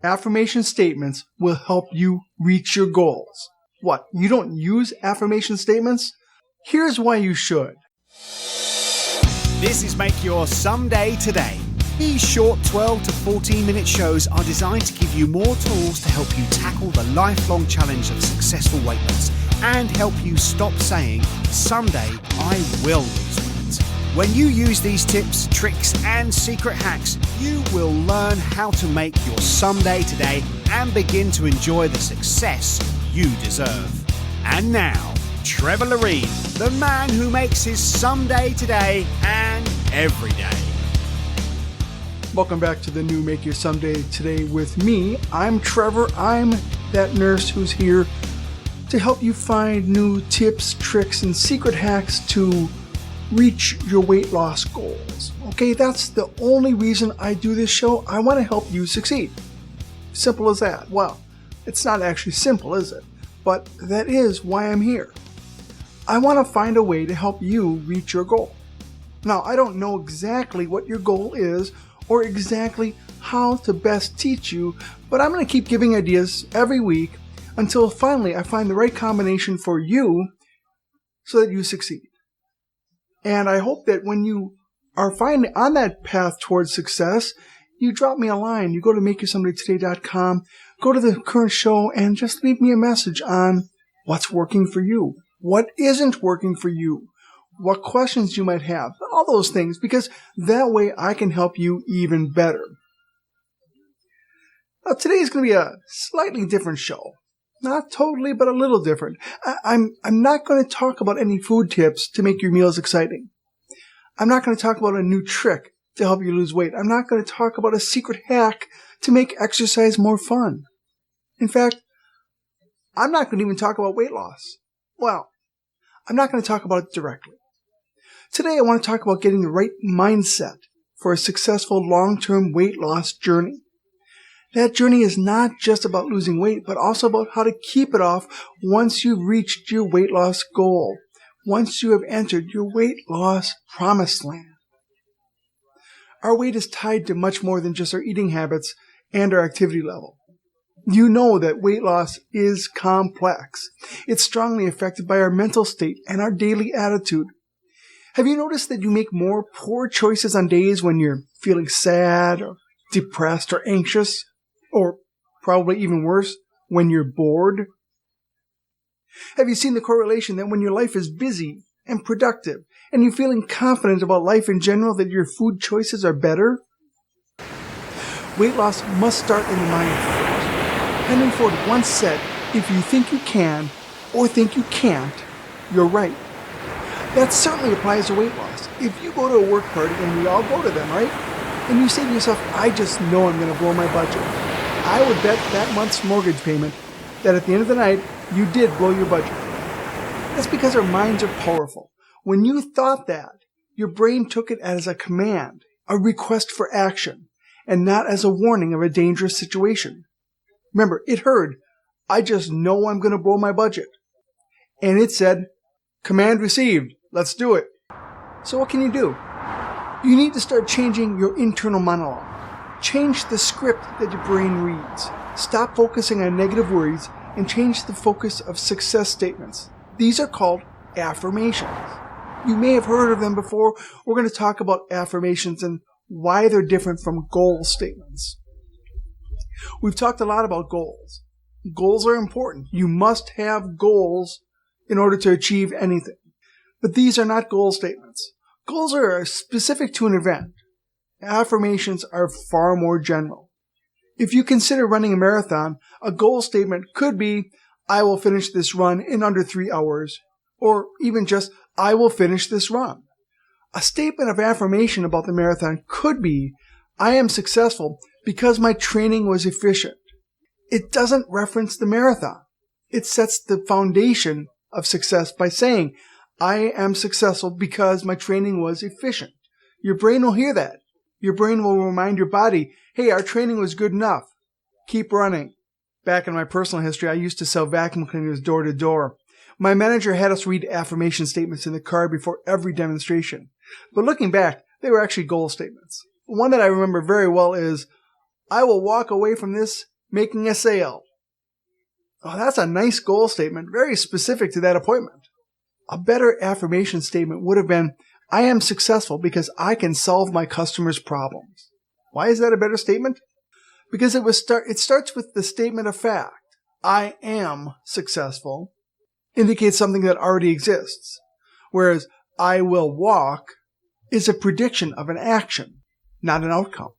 affirmation statements will help you reach your goals. What, you don't use affirmation statements? Here's why you should. This is Make Your Someday Today. These short 12 to 14 minute shows are designed to give you more tools to help you tackle the lifelong challenge of successful weight loss and help you stop saying, someday I will lose weight. When you use these tips, tricks and secret hacks, you will learn how to make your someday today and begin to enjoy the success you deserve. And now, Trevor Loreen, the man who makes his someday today and every day. Welcome back to the new Make Your Someday Today with me. I'm Trevor. I'm that nurse who's here to help you find new tips, tricks, and secret hacks to reach your weight loss goals. Okay, that's the only reason I do this show. I want to help you succeed. Simple as that. Well, it's not actually simple, is it? But that is why I'm here. I want to find a way to help you reach your goal. Now, I don't know exactly what your goal is or exactly how to best teach you, but I'm going to keep giving ideas every week until finally I find the right combination for you so that you succeed. And I hope that when you are finally on that path towards success, you drop me a line. You go to makeyoursomedaytoday.com, go to the current show, and just leave me a message on what's working for you, what isn't working for you, what questions you might have, all those things, because that way I can help you even better. Now, today is going to be a slightly different show. Not totally, but a little different. I'm not going to talk about any food tips to make your meals exciting. I'm not going to talk about a new trick to help you lose weight. I'm not going to talk about a secret hack to make exercise more fun. In fact, I'm not going to even talk about weight loss. Well, I'm not going to talk about it directly. Today, I want to talk about getting the right mindset for a successful long-term weight loss journey. That journey is not just about losing weight, but also about how to keep it off once you've reached your weight loss goal, once you have entered your weight loss promised land. Our weight is tied to much more than just our eating habits and our activity level. You know that weight loss is complex. It's strongly affected by our mental state and our daily attitude. Have you noticed that you make more poor choices on days when you're feeling sad or depressed or anxious? Or probably even worse, when you're bored? Have you seen the correlation that when your life is busy and productive and you're feeling confident about life in general, that your food choices are better? Weight loss must start in the mind first. Henry Ford once said, if you think you can or think you can't, you're right. That certainly applies to weight loss. If you go to a work party, and we all go to them, right? And you say to yourself, I just know I'm going to blow my budget. I would bet that month's mortgage payment that at the end of the night, you did blow your budget. That's because our minds are powerful. When you thought that, your brain took it as a command, a request for action, and not as a warning of a dangerous situation. Remember, it heard, I just know I'm going to blow my budget. And it said, command received, let's do it. So what can you do? You need to start changing your internal monologue. Change the script that your brain reads. Stop focusing on negative worries and change the focus of success statements. These are called affirmations. You may have heard of them before. We're going to talk about affirmations and why they're different from goal statements. We've talked a lot about goals. Goals are important. You must have goals in order to achieve anything. But these are not goal statements. Goals are specific to an event. Affirmations are far more general. If you consider running a marathon, a goal statement could be, I will finish this run in under 3 hours, or even just, I will finish this run. A statement of affirmation about the marathon could be, I am successful because my training was efficient. It doesn't reference the marathon. It sets the foundation of success by saying, I am successful because my training was efficient. Your brain will hear that. Your brain will remind your body, hey, our training was good enough. Keep running. Back in my personal history, I used to sell vacuum cleaners door to door. My manager had us read affirmation statements in the car before every demonstration. But looking back, they were actually goal statements. One that I remember very well is, I will walk away from this making a sale. Oh, that's a nice goal statement, very specific to that appointment. A better affirmation statement would have been, I am successful because I can solve my customers' problems. Why is that a better statement? Because it starts with the statement of fact. I am successful indicates something that already exists, whereas I will walk is a prediction of an action, not an outcome.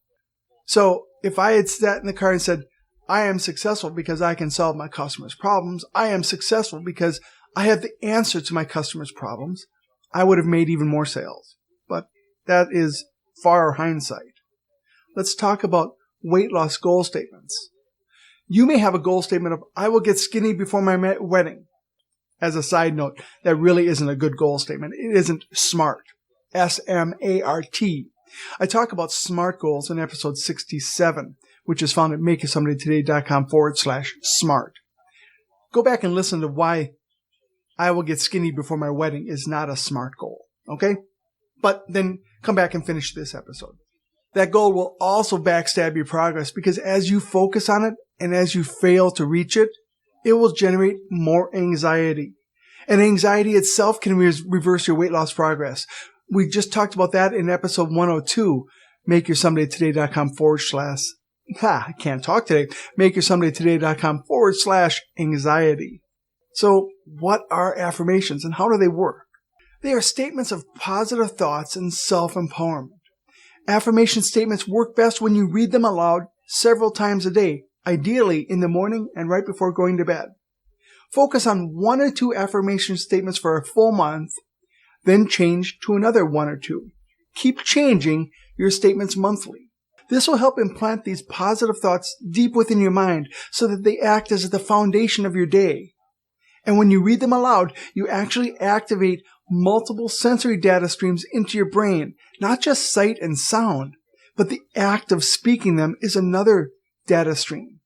So if I had sat in the car and said, I am successful because I can solve my customers' problems, I am successful because I have the answer to my customers' problems, I would have made even more sales. But that is far hindsight. Let's talk about weight loss goal statements. You may have a goal statement of, I will get skinny before my wedding. As a side note, that really isn't a good goal statement. It isn't SMART. S-M-A-R-T. I talk about SMART goals in episode 67, which is found at makeyoursomeday.com/SMART. Go back and listen to why I will get skinny before my wedding is not a SMART goal. Okay? But then come back and finish this episode. That goal will also backstab your progress because as you focus on it and as you fail to reach it, it will generate more anxiety. And anxiety itself can reverse your weight loss progress. We just talked about that in episode 102, I can't talk today. makeyoursomeday.com/anxiety. So what are affirmations and how do they work? They are statements of positive thoughts and self-empowerment. Affirmation statements work best when you read them aloud several times a day, ideally in the morning and right before going to bed. Focus on 1 or 2 affirmation statements for a full month, then change to another 1 or 2. Keep changing your statements monthly. This will help implant these positive thoughts deep within your mind so that they act as the foundation of your day. And when you read them aloud, you actually activate multiple sensory data streams into your brain, not just sight and sound, but the act of speaking them is another data stream.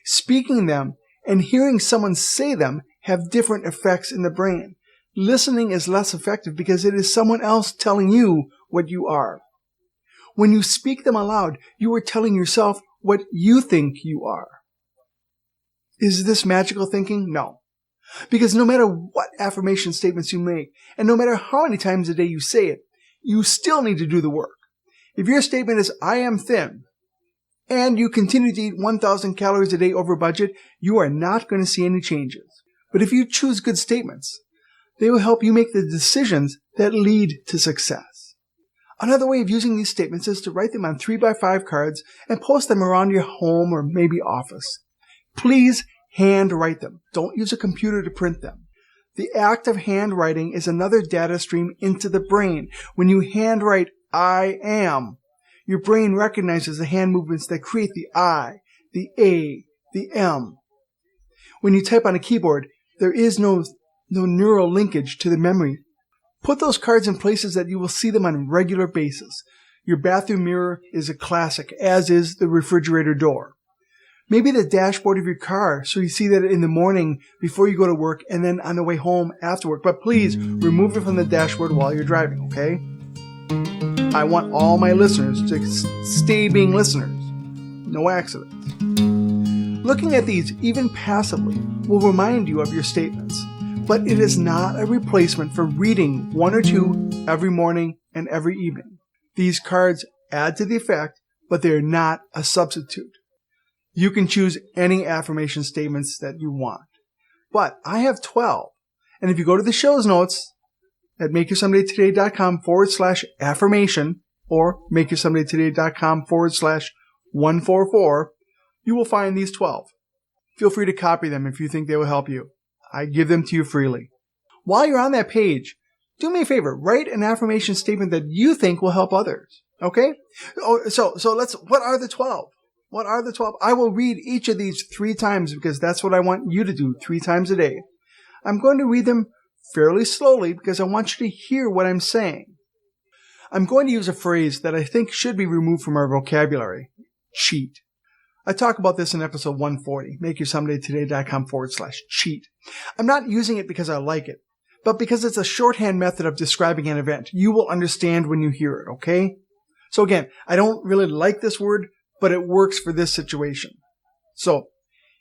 Speaking them and hearing someone say them have different effects in the brain. Listening is less effective because it is someone else telling you what you are. When you speak them aloud, you are telling yourself what you think you are. Is this magical thinking? No. Because no matter what affirmation statements you make, and no matter how many times a day you say it, you still need to do the work. If your statement is, I am thin, and you continue to eat 1,000 calories a day over budget, you are not going to see any changes. But if you choose good statements, they will help you make the decisions that lead to success. Another way of using these statements is to write them on 3x5 cards and post them around your home or maybe office. Please handwrite them. Don't use a computer to print them. The act of handwriting is another data stream into the brain. When you handwrite I am, your brain recognizes the hand movements that create the I, the A, the M. When you type on a keyboard, there is no neural linkage to the memory. Put those cards in places that you will see them on a regular basis. Your bathroom mirror is a classic, as is the refrigerator door. Maybe the dashboard of your car, so you see that in the morning before you go to work and then on the way home after work. But please remove it from the dashboard while you're driving, okay? I want all my listeners to stay being listeners. No accidents. Looking at these, even passively, will remind you of your statements. But it is not a replacement for reading 1 or 2 every morning and every evening. These cards add to the effect, but they are not a substitute. You can choose any affirmation statements that you want. But I have 12. And if you go to the show's notes at makeyoursomeday.com/affirmation or makeyoursomeday.com/144, you will find these 12. Feel free to copy them if you think they will help you. I give them to you freely. While you're on that page, do me a favor, write an affirmation statement that you think will help others. Okay? So what are the 12? What are the 12? I will read each of these 3 times because that's what I want you to do 3 times a day. I'm going to read them fairly slowly because I want you to hear what I'm saying. I'm going to use a phrase that I think should be removed from our vocabulary. Cheat. I talk about this in episode 140, makeyoursomeday.com/cheat. I'm not using it because I like it, but because it's a shorthand method of describing an event. You will understand when you hear it, okay? So again, I don't really like this word, but it works for this situation. So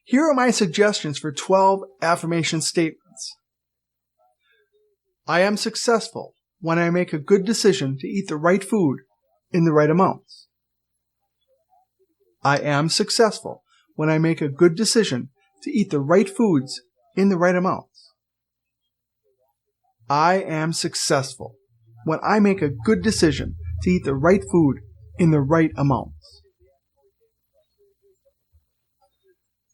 Here are my suggestions for 12 affirmation statements. I am successful when I make a good decision to eat the right food in the right amounts. I am successful when I make a good decision to eat the right foods in the right amounts. I am successful when I make a good decision to eat the right food in the right amounts.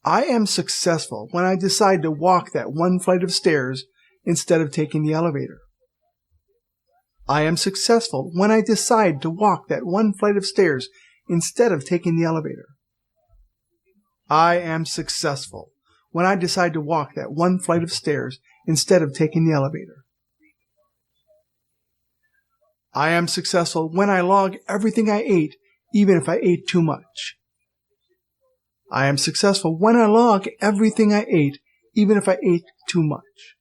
I am successful when I decide to walk that one flight of stairs instead of taking the elevator. I am successful when I decide to walk that one flight of stairs instead of taking the elevator. I am successful when I decide to walk that one flight of stairs instead of taking the elevator. I am successful when I log everything I ate, even if I ate too much. I am successful when I log everything I ate, even if I ate too much.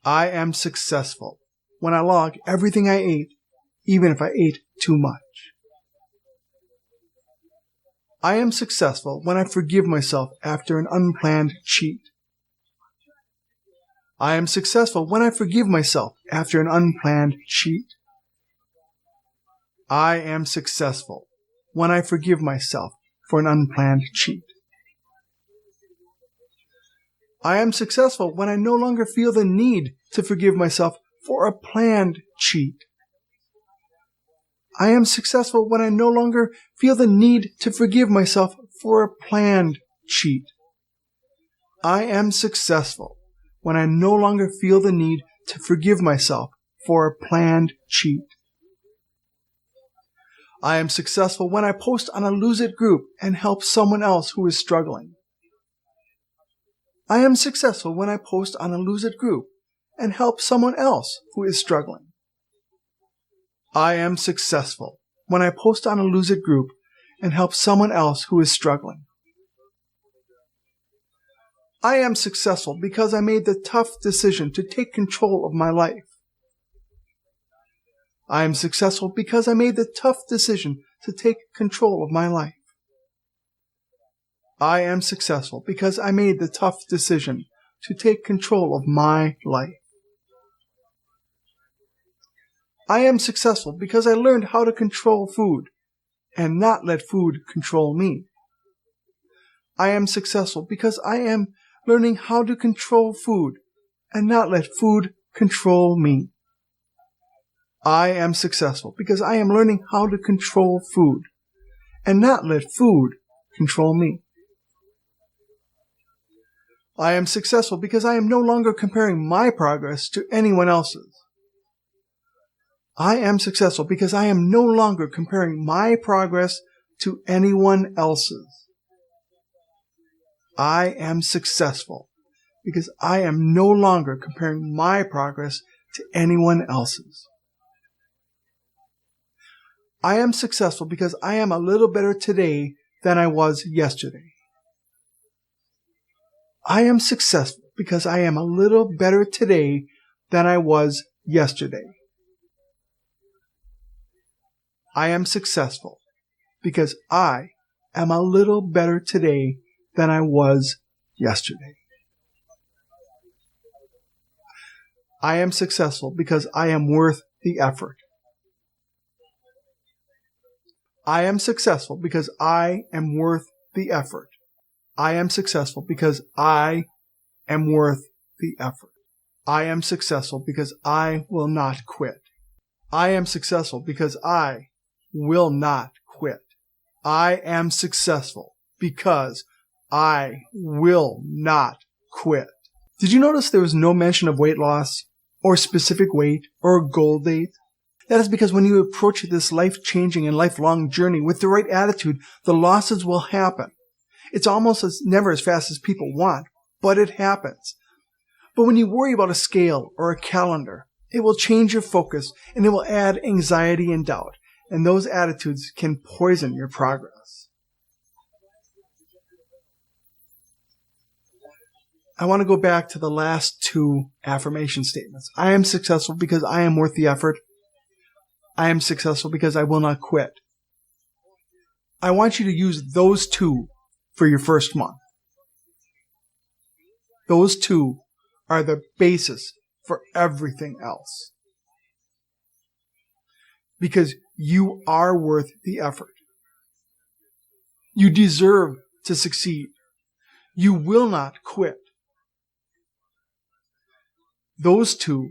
I am successful when I log everything I ate, even if I ate too much. I am successful when I forgive myself after an unplanned cheat. I am successful when I forgive myself after an unplanned cheat. I am successful when I forgive myself for an unplanned cheat. I am successful when I no longer feel the need to forgive myself for a planned cheat. I am successful when I no longer feel the need to forgive myself for a planned cheat. I am successful when I no longer feel the need to forgive myself for a planned cheat. I am successful when I post on a Lose It group and help someone else who is struggling. I am successful when I post on a Lose It group and help someone else who is struggling. I am successful when I post on a Lose It group and help someone else who is struggling. I am successful because I made the tough decision to take control of my life. I am successful because I made the tough decision to take control of my life. I am successful because I made the tough decision to take control of my life. I am successful because I learned how to control food and not let food control me. I am successful because I am learning how to control food and not let food control me. I am successful because I am learning how to control food and not let food control me. I am successful because I am no longer comparing my progress to anyone else's. I am successful because I am no longer comparing my progress to anyone else's. I am successful because I am no longer comparing my progress to anyone else's. I am successful because I am a little better today than I was yesterday. I am successful because I am a little better today than I was yesterday. I am successful because I am a little better today than I was yesterday. I am successful because I am worth the effort. I am successful because I am worth the effort. I am successful because I am worth the effort. I am successful because I will not quit. I am successful because I will not quit. I am successful because I will not quit. Did you notice there was no mention of weight loss or specific weight or goal date? That is because when you approach this life-changing and lifelong journey with the right attitude, the losses will happen. It's almost never as fast as people want, but it happens. But when you worry about a scale or a calendar, it will change your focus and it will add anxiety and doubt. And those attitudes can poison your progress. I want to go back to the last two affirmation statements. I am successful because I am worth the effort. I am successful because I will not quit. I want you to use those two for your first month. Those two are the basis for everything else. Because you are worth the effort. You deserve to succeed. You will not quit. Those two,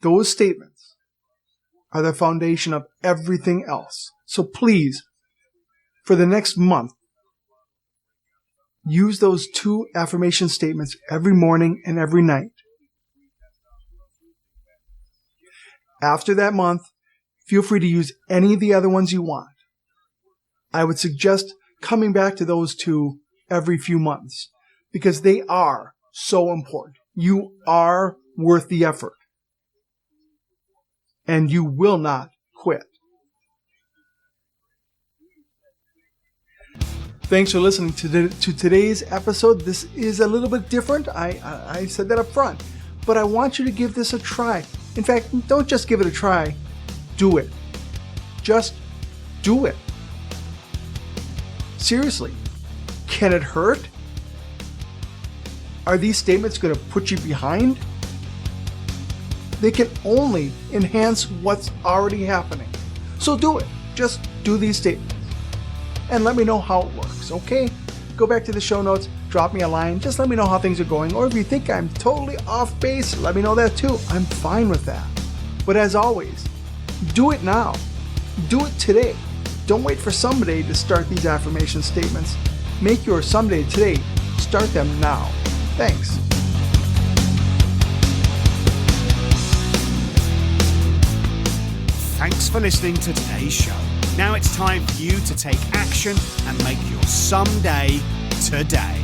those statements are the foundation of everything else. So please, for the next month, use those two affirmation statements every morning and every night. After that month, feel free to use any of the other ones you want. I would suggest coming back to those two every few months because they are so important. You are worth the effort. And you will not quit. Thanks for listening to today's episode. This is a little bit different. I said that up front. But I want you to give this a try. In fact, don't just give it a try. Do it. Just do it. Seriously. Can it hurt? Are these statements going to put you behind? They can only enhance what's already happening. So do it. Just do these statements. And let me know how it works, okay? Go back to the show notes, drop me a line, just let me know how things are going. Or if you think I'm totally off base, let me know that too. I'm fine with that. But as always, do it now. Do it today. Don't wait for someday to start these affirmation statements. Make your someday today. Start them now. Thanks. Thanks for listening to today's show. Now it's time for you to take action and make your someday today.